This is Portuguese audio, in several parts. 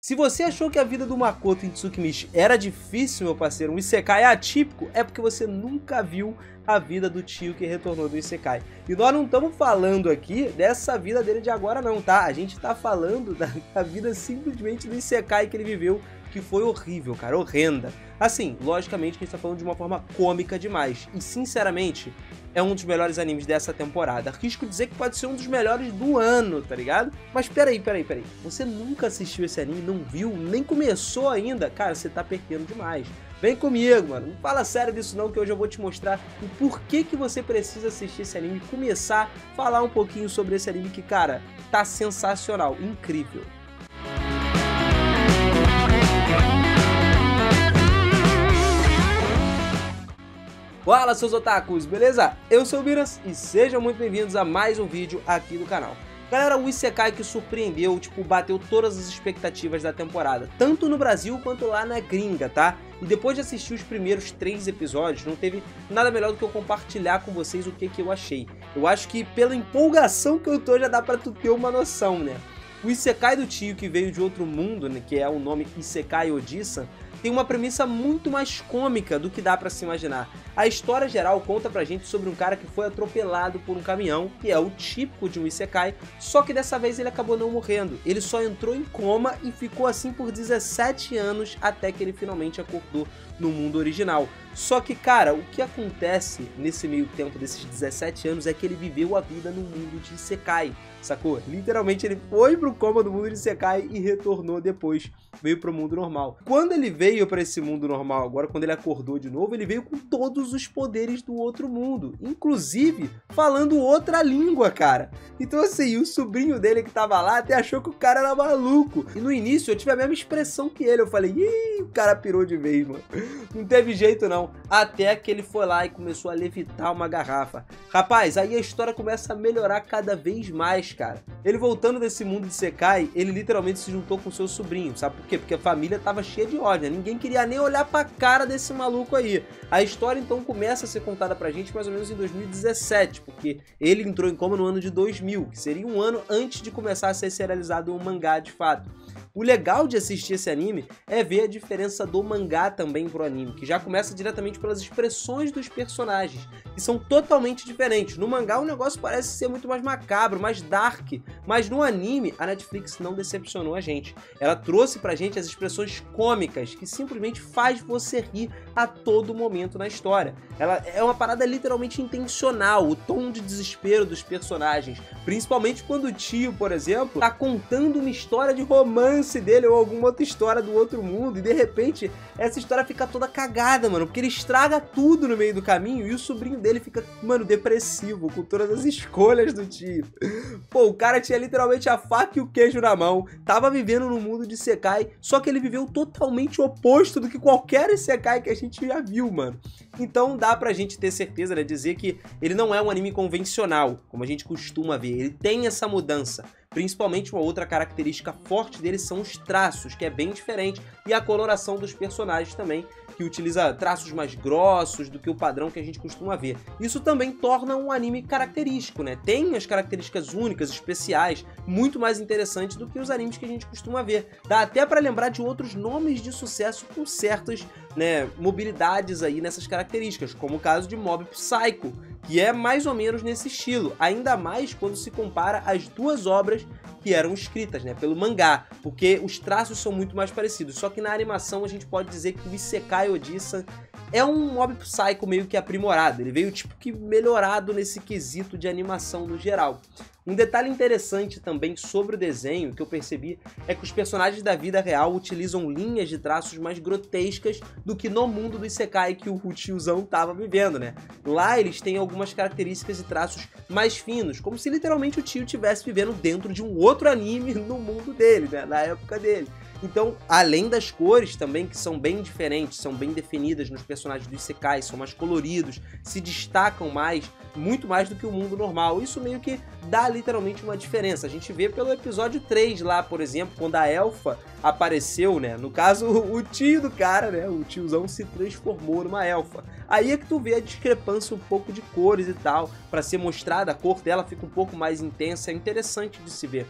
Se você achou que a vida do Makoto em Tsukimichi era difícil, meu parceiro, um Isekai atípico, é porque você nunca viu a vida do tio que retornou do Isekai. E nós não estamos falando aqui dessa vida dele de agora não, tá? A gente tá falando da vida simplesmente do Isekai que ele viveu, que foi horrível, cara, horrenda. Assim, logicamente que a gente tá falando de uma forma cômica demais. E, sinceramente, é um dos melhores animes dessa temporada. Arrisco dizer que pode ser um dos melhores do ano, tá ligado? Mas peraí. Você nunca assistiu esse anime, não viu, nem começou ainda? Cara, você tá perdendo demais. Vem comigo, mano. Não fala sério disso não, que hoje eu vou te mostrar o porquê que você precisa assistir esse anime e começar a falar um pouquinho sobre esse anime que, cara, tá sensacional, incrível. Fala, seus otakus, beleza? Eu sou o Biras e sejam muito bem-vindos a mais um vídeo aqui do canal. Galera, o Isekai que surpreendeu, bateu todas as expectativas da temporada, tanto no Brasil quanto lá na gringa, tá? E depois de assistir os primeiros 3 episódios, não teve nada melhor do que eu compartilhar com vocês o que eu achei. Eu acho que pela empolgação que eu tô, já dá pra tu ter uma noção, né? O Isekai do tio que veio de outro mundo, né, que é o nome Isekai Ojisan, tem uma premissa muito mais cômica do que dá pra se imaginar. A história geral conta pra gente sobre um cara que foi atropelado por um caminhão, que é o típico de um Isekai, só que dessa vez ele acabou não morrendo. Ele só entrou em coma e ficou assim por 17 anos até que ele finalmente acordou no mundo original. Só que, cara, o que acontece nesse meio tempo desses 17 anos é que ele viveu a vida no mundo de Isekai, sacou? Literalmente ele foi pro coma do mundo de Isekai e retornou depois, veio pro mundo normal. Quando ele veio pra esse mundo normal agora, quando ele acordou de novo, ele veio com todos os poderes do outro mundo, inclusive falando outra língua, cara. Então assim, o sobrinho dele que tava lá até achou que o cara era maluco. E no início eu tive a mesma expressão que ele, eu falei, ih, o cara pirou de vez, mano. Não teve jeito não, até que ele foi lá e começou a levitar uma garrafa. Rapaz, aí a história começa a melhorar cada vez mais, cara. Ele voltando desse mundo de Isekai, ele literalmente se juntou com seu sobrinho, sabe por quê? Porque a família tava cheia de ódio, né? Ninguém queria nem olhar pra cara desse maluco aí. A história então começa a ser contada pra gente mais ou menos em 2017, porque ele entrou em coma no ano de 2000, que seria um ano antes de começar a ser serializado um mangá de fato. O legal de assistir esse anime é ver a diferença do mangá também pro anime, que já começa diretamente pelas expressões dos personagens, que são totalmente diferentes. No mangá o negócio parece ser muito mais macabro, mais dark, mas no anime a Netflix não decepcionou a gente. Ela trouxe pra gente as expressões cômicas, que simplesmente faz você rir a todo momento na história. Ela é uma parada literalmente intencional, o tom de desespero dos personagens, principalmente quando o tio, por exemplo, tá contando uma história de romance dele ou alguma outra história do outro mundo e de repente essa história fica toda cagada, mano, porque ele estraga tudo no meio do caminho e o sobrinho dele fica, mano, depressivo com todas as escolhas do tio. Pô, o cara tinha literalmente a faca e o queijo na mão, tava vivendo no mundo de Isekai, só que ele viveu totalmente o oposto do que qualquer Isekai que a gente já viu, mano. Então dá pra gente ter certeza, né, dizer que ele não é um anime convencional, como a gente costuma ver, ele tem essa mudança. Principalmente uma outra característica forte dele são os traços, que é bem diferente, e a coloração dos personagens também, que utiliza traços mais grossos do que o padrão que a gente costuma ver. Isso também torna um anime característico, né? Tem as características únicas, especiais, muito mais interessantes do que os animes que a gente costuma ver. Dá até para lembrar de outros nomes de sucesso com certas, né, mobilidades aí nessas características, como o caso de Mob Psycho, que é mais ou menos nesse estilo, ainda mais quando se compara as duas obras que eram escritas, né, pelo mangá, porque os traços são muito mais parecidos, só que na animação a gente pode dizer que o Isekai Ojisan é um Mob Psycho meio que aprimorado, ele veio tipo que melhorado nesse quesito de animação no geral. Um detalhe interessante também sobre o desenho que eu percebi é que os personagens da vida real utilizam linhas de traços mais grotescas do que no mundo do Isekai que o tiozão tava vivendo, né? Lá eles têm algumas características e traços mais finos, como se literalmente o tio estivesse vivendo dentro de um outro anime no mundo dele, né? Na época dele. Então, além das cores também, que são bem diferentes, são bem definidas nos personagens do Isekai, são mais coloridos, se destacam mais, muito mais do que o mundo normal. Isso meio que dá literalmente uma diferença. A gente vê pelo episódio 3 lá, por exemplo, quando a elfa apareceu, né? No caso, o tio do cara, né? O tiozão se transformou numa elfa. Aí é que tu vê a discrepância um pouco de cores e tal, pra ser mostrada, a cor dela fica um pouco mais intensa, é interessante de se ver.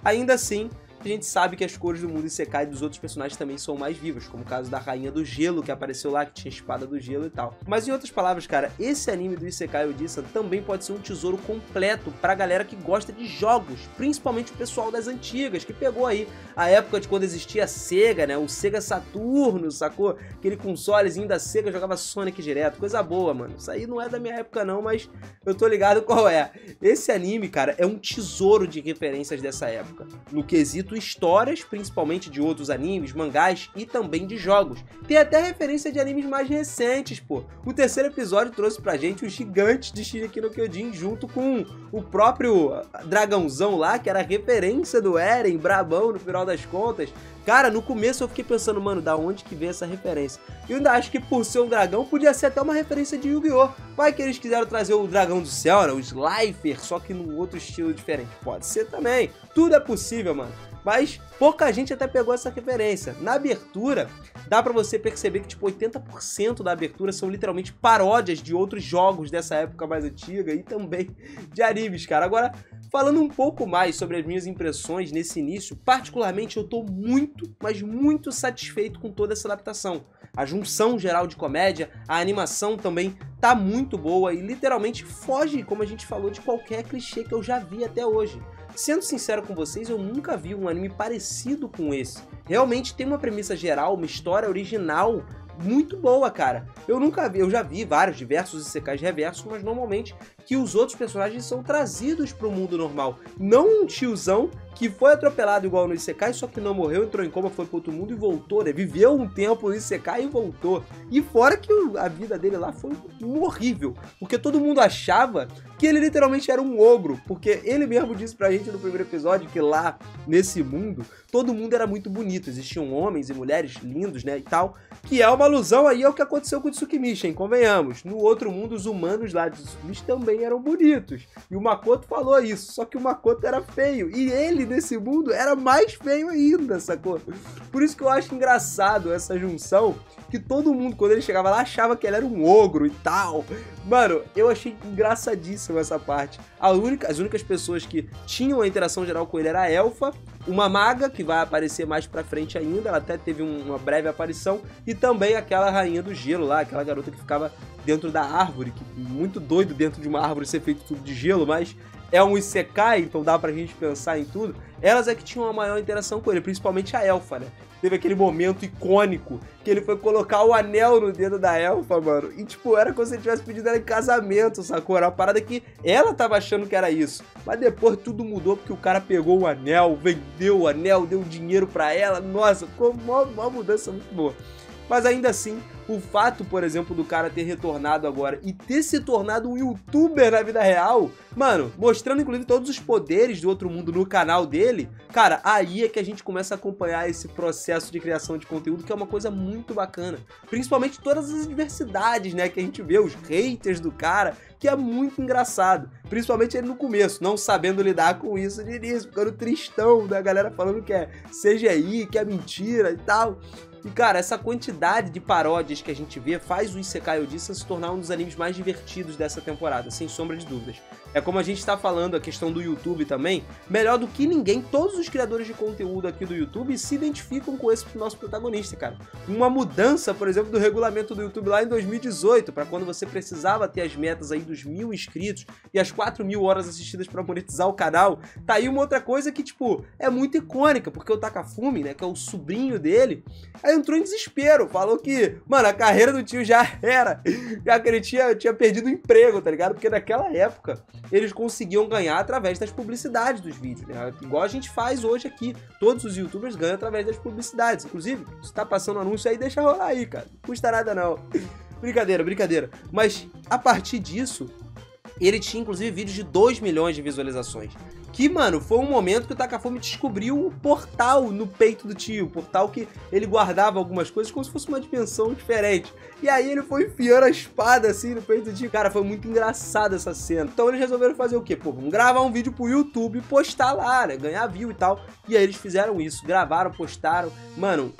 Ainda assim, a gente sabe que as cores do mundo Isekai dos outros personagens também são mais vivas, como o caso da Rainha do Gelo, que apareceu lá, que tinha espada do gelo e tal. Mas em outras palavras, cara, esse anime do Isekai Oji-san também pode ser um tesouro completo pra galera que gosta de jogos, principalmente o pessoal das antigas, que pegou aí a época de quando existia a Sega, né, o Sega Saturno, sacou? Aquele consolezinho da Sega, jogava Sonic direto, coisa boa, mano. Isso aí não é da minha época não, mas eu tô ligado qual é. Esse anime, cara, é um tesouro de referências dessa época, no quesito histórias, principalmente de outros animes, mangás e também de jogos. Tem até referência de animes mais recentes, pô. O terceiro episódio trouxe pra gente os gigantes de Shingeki no Kyojin junto com o próprio dragãozão lá, que era a referência do Eren, brabão no final das contas. Cara, no começo eu fiquei pensando, mano, da onde que veio essa referência? Eu ainda acho que por ser um dragão, podia ser até uma referência de Yu-Gi-Oh! Vai que eles quiseram trazer o dragão do céu, né? O Slifer, só que num outro estilo diferente. Pode ser também. Tudo é possível, mano. Mas pouca gente até pegou essa referência. Na abertura, dá pra você perceber que tipo 80% da abertura são literalmente paródias de outros jogos dessa época mais antiga e também de animes, cara. Agora, falando um pouco mais sobre as minhas impressões nesse início, particularmente eu tô muito, mas muito satisfeito com toda essa adaptação. A junção geral de comédia, a animação também tá muito boa e literalmente foge, como a gente falou, de qualquer clichê que eu já vi até hoje. Sendo sincero com vocês, eu nunca vi um anime parecido com esse. Realmente tem uma premissa geral, uma história original muito boa, cara. Eu já vi diversos isekais reversos, mas normalmente que os outros personagens são trazidos pro mundo normal. Não um tiozão que foi atropelado igual no Isekai, só que não morreu, entrou em coma, foi pro outro mundo e voltou, né? Viveu um tempo no Isekai e voltou. E fora que a vida dele lá foi horrível, porque todo mundo achava que ele literalmente era um ogro, porque ele mesmo disse pra gente no primeiro episódio que lá, nesse mundo, todo mundo era muito bonito, existiam homens e mulheres lindos, né, e tal, que é uma alusão aí ao que aconteceu com o Tsukimichi, convenhamos. No outro mundo, os humanos lá de Tsukimichi também eram bonitos, e o Makoto falou isso, só que o Makoto era feio, e ele, nesse mundo, era mais feio ainda, sacou? Por isso que eu acho engraçado essa junção, que todo mundo, quando ele chegava lá, achava que ele era um ogro e tal. Mano, eu achei engraçadíssimo essa parte. As únicas pessoas que tinham a interação geral com ele era a Elfa, uma maga, que vai aparecer mais pra frente ainda, ela até teve uma breve aparição, e também aquela rainha do gelo lá, aquela garota que ficava dentro da árvore, que muito doido dentro de uma árvore ser feito tudo de gelo, mas é um Isekai, então dá pra gente pensar em tudo. Elas é que tinham a maior interação com ele, principalmente a Elfa, né? Teve aquele momento icônico que ele foi colocar o anel no dedo da Elfa, mano. E, tipo, era como se ele tivesse pedido ela em casamento, sacou? Era uma parada que ela tava achando que era isso. Mas depois tudo mudou porque o cara pegou o anel, vendeu o anel, deu dinheiro pra ela. Nossa, ficou uma mudança muito boa. Mas ainda assim, o fato, por exemplo, do cara ter retornado agora e ter se tornado um youtuber na vida real, mano, mostrando inclusive todos os poderes do outro mundo no canal dele, cara, aí é que a gente começa a acompanhar esse processo de criação de conteúdo, que é uma coisa muito bacana. Principalmente todas as diversidades, né, que a gente vê, os haters do cara, que é muito engraçado. Principalmente ele no começo, não sabendo lidar com isso de início, ficando tristão, da galera falando que é CGI, que é mentira e tal. E, cara, essa quantidade de paródias que a gente vê faz o Isekai Oji-san se tornar um dos animes mais divertidos dessa temporada, sem sombra de dúvidas. É como a gente tá falando, a questão do YouTube também, melhor do que ninguém, todos os criadores de conteúdo aqui do YouTube se identificam com esse nosso protagonista, cara. Uma mudança, por exemplo, do regulamento do YouTube lá em 2018, para quando você precisava ter as metas aí dos 1000 inscritos e as 4000 horas assistidas para monetizar o canal, tá aí uma outra coisa que, tipo, é muito icônica, porque o Takafumi, né, que é o sobrinho dele, aí entrou em desespero, falou que, mano, a carreira do tio já era, já que ele tinha perdido o emprego, tá ligado? Porque naquela época eles conseguiam ganhar através das publicidades dos vídeos, né? Igual a gente faz hoje aqui, todos os youtubers ganham através das publicidades, inclusive, se tá passando anúncio aí, deixa rolar aí, cara, não custa nada não. Brincadeira, brincadeira, mas a partir disso, ele tinha inclusive vídeos de 2 milhões de visualizações. Que, mano, foi um momento que o Takafumi descobriu um portal no peito do tio. Um portal que ele guardava algumas coisas como se fosse uma dimensão diferente. E aí ele foi enfiando a espada assim no peito do tio. Cara, foi muito engraçado essa cena. Então eles resolveram fazer o quê? Pô, vamos gravar um vídeo pro YouTube e postar lá, né? Ganhar view e tal. E aí eles fizeram isso. Gravaram, postaram. Mano,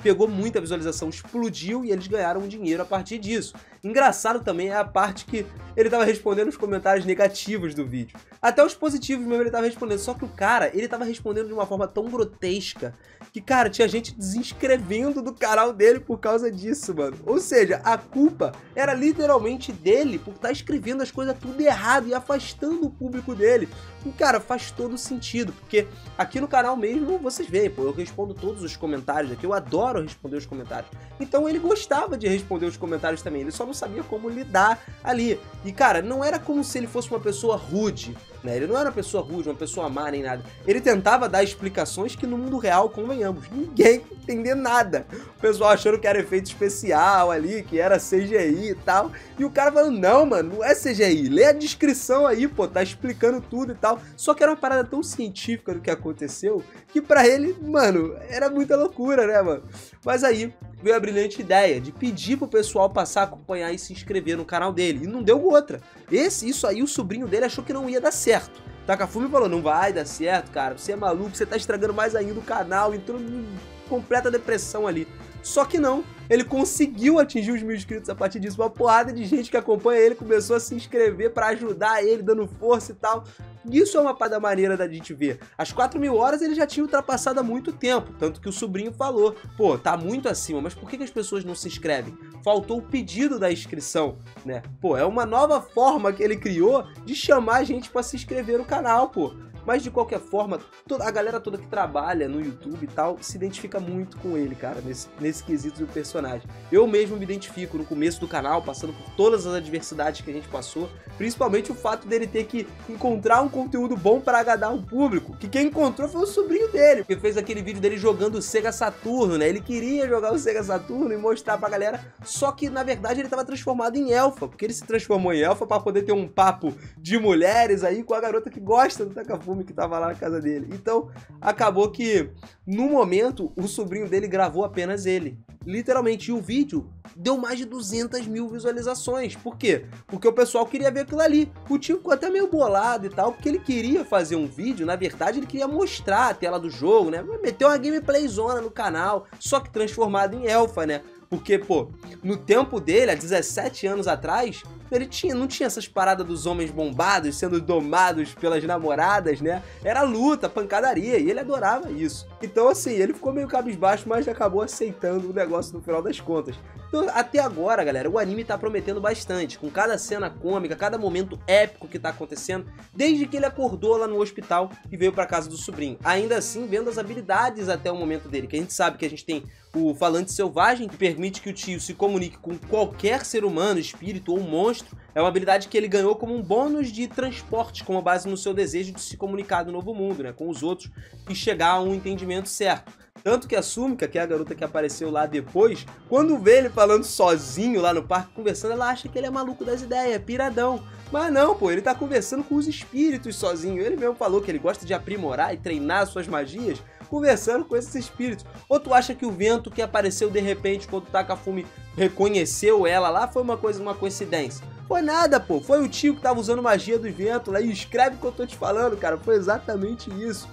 pegou muita visualização, explodiu e eles ganharam dinheiro a partir disso. Engraçado também é a parte que ele tava respondendo os comentários negativos do vídeo. Até os positivos mesmo ele tava respondendo, só que o cara, ele tava respondendo de uma forma tão grotesca que, cara, tinha gente desinscrevendo do canal dele por causa disso, mano. Ou seja, a culpa era literalmente dele por estar escrevendo as coisas tudo errado e afastando o público dele. E, cara, faz todo sentido, porque aqui no canal mesmo, vocês veem, pô, eu respondo todos os comentários aqui, eu adoro responder os comentários. Então ele gostava de responder os comentários também, ele só não sabia como lidar ali. E, cara, não era como se ele fosse uma pessoa rude, né? Ele não era uma pessoa rude, uma pessoa má, nem nada. Ele tentava dar explicações que no mundo real, convenhamos, ninguém entender nada. O pessoal achando que era efeito especial ali, que era CGI e tal. E o cara falando, não, mano, não é CGI. Lê a descrição aí, pô, tá explicando tudo e tal. Só que era uma parada tão científica do que aconteceu, que pra ele, mano, era muita loucura, né, mano? Mas aí veio a brilhante ideia de pedir pro pessoal passar a acompanhar e se inscrever no canal dele. E não deu outra. Isso aí o sobrinho dele achou que não ia dar certo. Takafumi falou, não vai dar certo, cara, você é maluco, você tá estragando mais ainda o canal, entrou em completa depressão ali. Só que não, ele conseguiu atingir os 1000 inscritos a partir disso. Uma porrada de gente que acompanha ele começou a se inscrever pra ajudar ele, dando força e tal. Isso é uma parada maneira da gente ver. As 4000 horas ele já tinha ultrapassado há muito tempo, tanto que o sobrinho falou, pô, tá muito acima, mas por que as pessoas não se inscrevem? Faltou o pedido da inscrição, né? Pô, é uma nova forma que ele criou de chamar a gente pra se inscrever no canal, pô. Mas de qualquer forma, a galera toda que trabalha no YouTube e tal, se identifica muito com ele, cara, nesse quesito do personagem. Eu mesmo me identifico no começo do canal, passando por todas as adversidades que a gente passou, principalmente o fato dele ter que encontrar um conteúdo bom para agradar o público, que quem encontrou foi o sobrinho dele, que fez aquele vídeo dele jogando o Sega Saturno, né? Ele queria jogar o Sega Saturno e mostrar pra galera, só que na verdade ele tava transformado em elfa, porque ele se transformou em elfa para poder ter um papo de mulheres aí com a garota que gosta do Takafumi, que tava lá na casa dele. Então, acabou que, no momento, o sobrinho dele gravou apenas ele. Literalmente, e o vídeo deu mais de 200 mil visualizações. Por quê? Porque o pessoal queria ver aquilo ali. O tio ficou até meio bolado e tal, porque ele queria fazer um vídeo, na verdade, ele queria mostrar a tela do jogo, né? Meter uma gameplay zona no canal, só que transformado em elfa, né? Porque, pô, no tempo dele, há 17 anos atrás, ele não tinha essas paradas dos homens bombados sendo domados pelas namoradas, né? Era luta, pancadaria, e ele adorava isso. Então, assim, ele ficou meio cabisbaixo, mas acabou aceitando o negócio no final das contas. Então, até agora, galera, o anime tá prometendo bastante, com cada cena cômica, cada momento épico que tá acontecendo, desde que ele acordou lá no hospital e veio pra casa do sobrinho. Ainda assim, vendo as habilidades até o momento dele, que a gente sabe que a gente tem o falante selvagem, que permite que o tio se comunique com qualquer ser humano, espírito ou monstro. É uma habilidade que ele ganhou como um bônus de transporte, como base no seu desejo de se comunicar no novo mundo, né, com os outros, e chegar a um entendimento certo. Tanto que a Sumika, que é a garota que apareceu lá depois, quando vê ele falando sozinho lá no parque, conversando, ela acha que ele é maluco das ideias, é piradão. Mas não, pô, ele tá conversando com os espíritos sozinho. Ele mesmo falou que ele gosta de aprimorar e treinar suas magias conversando com esses espíritos. Ou tu acha que o vento que apareceu de repente quando o Takafumi reconheceu ela lá foi uma coincidência? Foi nada, pô. Foi o tio que tava usando magia dos ventos lá. E escreve o que eu tô te falando, cara. Foi exatamente isso.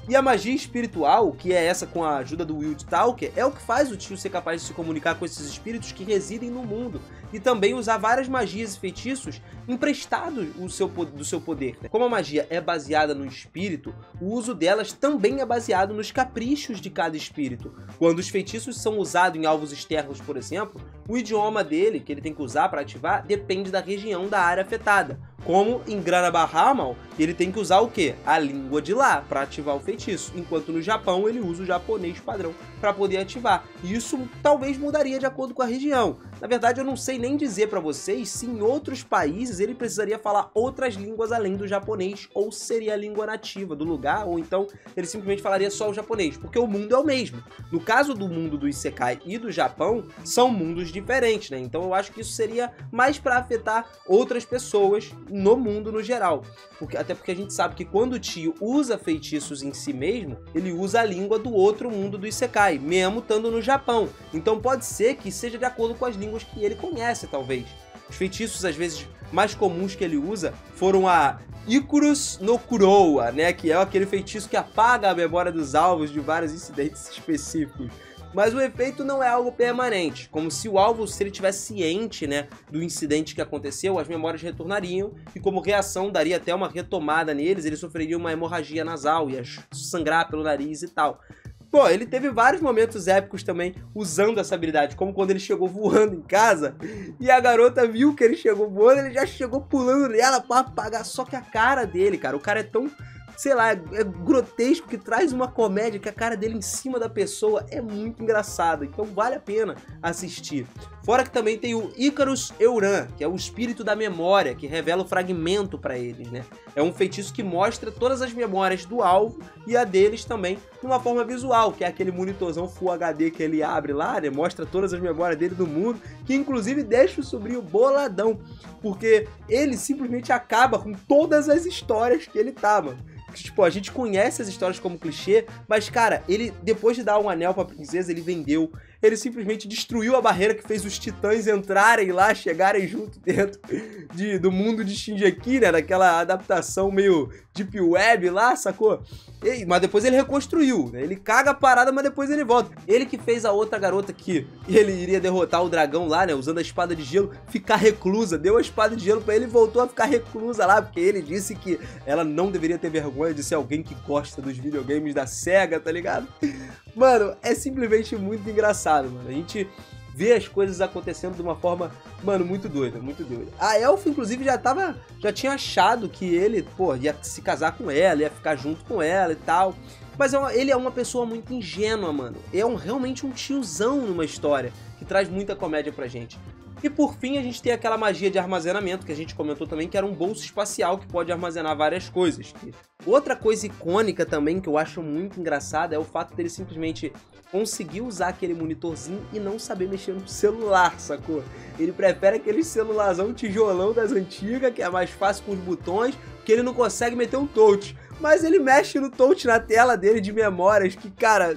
E a magia espiritual, que é essa com a ajuda do Wild Talker, é o que faz o tio ser capaz de se comunicar com esses espíritos que residem no mundo. E também usar várias magias e feitiços emprestados do seu poder. Como a magia é baseada no espírito, o uso delas também é baseado nos caprichos de cada espírito. Quando os feitiços são usados em alvos externos, por exemplo, o idioma dele, que ele tem que usar para ativar, depende da região da área afetada. Como em Granabahamal, ele tem que usar o quê? A língua de lá para ativar o feitiço, enquanto no Japão ele usa o japonês padrão para poder ativar. E isso talvez mudaria de acordo com a região. Na verdade, eu não sei nem dizer para vocês se em outros países ele precisaria falar outras línguas além do japonês, ou seria a língua nativa do lugar, ou então ele simplesmente falaria só o japonês, porque o mundo é o mesmo. No caso do mundo do Isekai e do Japão, são mundos diferentes, né? Então eu acho que isso seria mais para afetar outras pessoas no mundo no geral. Até porque a gente sabe que quando o tio usa feitiços em si mesmo, ele usa a língua do outro mundo do Isekai, mesmo estando no Japão. Então pode ser que seja de acordo com as línguas que ele conhece, talvez. Os feitiços, às vezes, mais comuns que ele usa foram a Icarus no Kuroa, né? Que é aquele feitiço que apaga a memória dos alvos de vários incidentes específicos. mas o efeito não é algo permanente, como se o alvo, se ele tivesse ciente, né, do incidente que aconteceu, as memórias retornariam e como reação daria até uma retomada neles, ele sofreria uma hemorragia nasal, ia sangrar pelo nariz e tal. Pô, ele teve vários momentos épicos também usando essa habilidade, como quando ele chegou voando em casa e a garota viu que ele chegou voando, ele já chegou pulando nela pra apagar, só que a cara dele, cara, o cara é tão, sei lá, é grotesco, que traz uma comédia, que a cara dele em cima da pessoa é muito engraçada, então vale a pena assistir. Fora que também tem o Icarus Euran, que é o espírito da memória, que revela o fragmento pra eles, né? É um feitiço que mostra todas as memórias do alvo e a deles também, numa forma visual, que é aquele monitorzão Full HD que ele abre lá, né? Mostra todas as memórias dele do mundo, que inclusive deixa o sobrinho boladão, porque ele simplesmente acaba com todas as histórias que ele tá, mano. Tipo, a gente conhece as histórias como clichê, mas, cara, ele, depois de dar um anel pra princesa, ele vendeu. Ele simplesmente destruiu a barreira que fez os titãs entrarem lá, chegarem junto dentro do mundo de Shingeki, né? Daquela adaptação meio Deep Web lá, sacou? Mas depois ele reconstruiu, né? Ele caga a parada, mas depois ele volta. Ele que fez a outra garota que ele iria derrotar o dragão lá, né? Usando a espada de gelo, ficar reclusa. Deu a espada de gelo pra ele e voltou a ficar reclusa lá, porque ele disse que ela não deveria ter vergonha de ser alguém que gosta dos videogames da SEGA, tá ligado? Mano, é simplesmente muito engraçado, mano. A gente vê as coisas acontecendo de uma forma, mano, muito doida, muito doida. A Elfa, inclusive, já tinha achado que ele, pô, ia se casar com ela, ia ficar junto com ela e tal. Mas ele é uma pessoa muito ingênua, mano. É realmente um tiozão numa história, que traz muita comédia pra gente. E por fim a gente tem aquela magia de armazenamento que a gente comentou também, que era um bolso espacial que pode armazenar várias coisas. Outra coisa icônica também que eu acho muito engraçada é o fato dele simplesmente conseguir usar aquele monitorzinho e não saber mexer no celular, sacou? Ele prefere aquele celularzão tijolão das antigas, que é mais fácil com os botões, que ele não consegue meter um touch. Mas ele mexe no touch na tela dele de memórias, que, cara,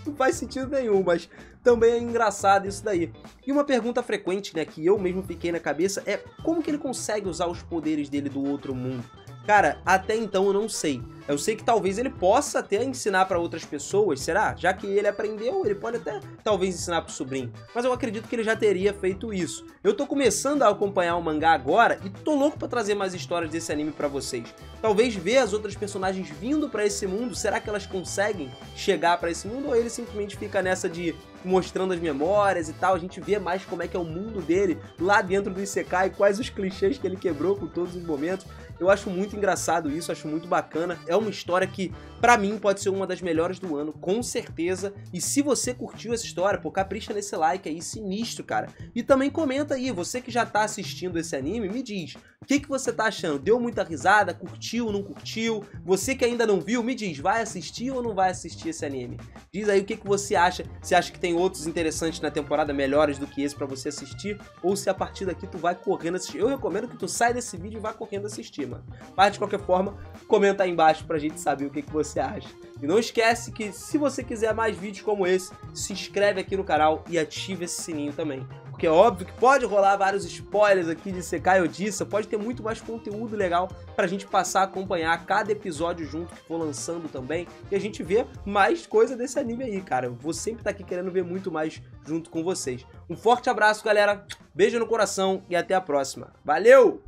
não faz sentido nenhum, mas também é engraçado isso daí. E uma pergunta frequente, né, que eu mesmo fiquei na cabeça é como que ele consegue usar os poderes dele do outro mundo? Cara, até então eu não sei. Eu sei que talvez ele possa até ensinar para outras pessoas, será? Já que ele aprendeu, ele pode até talvez ensinar pro sobrinho. Mas eu acredito que ele já teria feito isso. Eu tô começando a acompanhar o mangá agora e tô louco pra trazer mais histórias desse anime pra vocês. Talvez ver as outras personagens vindo pra esse mundo, será que elas conseguem chegar pra esse mundo? Ou ele simplesmente fica nessa de mostrando as memórias e tal, a gente vê mais como é que é o mundo dele lá dentro do Isekai, quais os clichês que ele quebrou com todos os momentos. Eu acho muito engraçado isso, acho muito bacana. É uma história que, pra mim, pode ser uma das melhores do ano, com certeza. E se você curtiu essa história, pô, capricha nesse like aí, sinistro, cara. E também comenta aí, você que já tá assistindo esse anime, me diz, o que você tá achando? Deu muita risada? Curtiu, não curtiu? Você que ainda não viu, me diz, vai assistir ou não vai assistir esse anime? Diz aí o que você acha, se acha que tem outros interessantes na temporada, melhores do que esse pra você assistir, ou se a partir daqui tu vai correndo assistir. Eu recomendo que tu saia desse vídeo e vá correndo assistir, mano. Mas de qualquer forma, comenta aí embaixo pra gente saber o que você acha. E não esquece que se você quiser mais vídeos como esse, se inscreve aqui no canal e ativa esse sininho também. Porque é óbvio que pode rolar vários spoilers aqui de Isekai Odissa, pode ter muito mais conteúdo legal pra gente passar a acompanhar cada episódio junto que for lançando também, e a gente vê mais coisa desse anime aí, cara. Eu vou sempre estar aqui querendo ver muito mais junto com vocês. Um forte abraço, galera, beijo no coração e até a próxima. Valeu!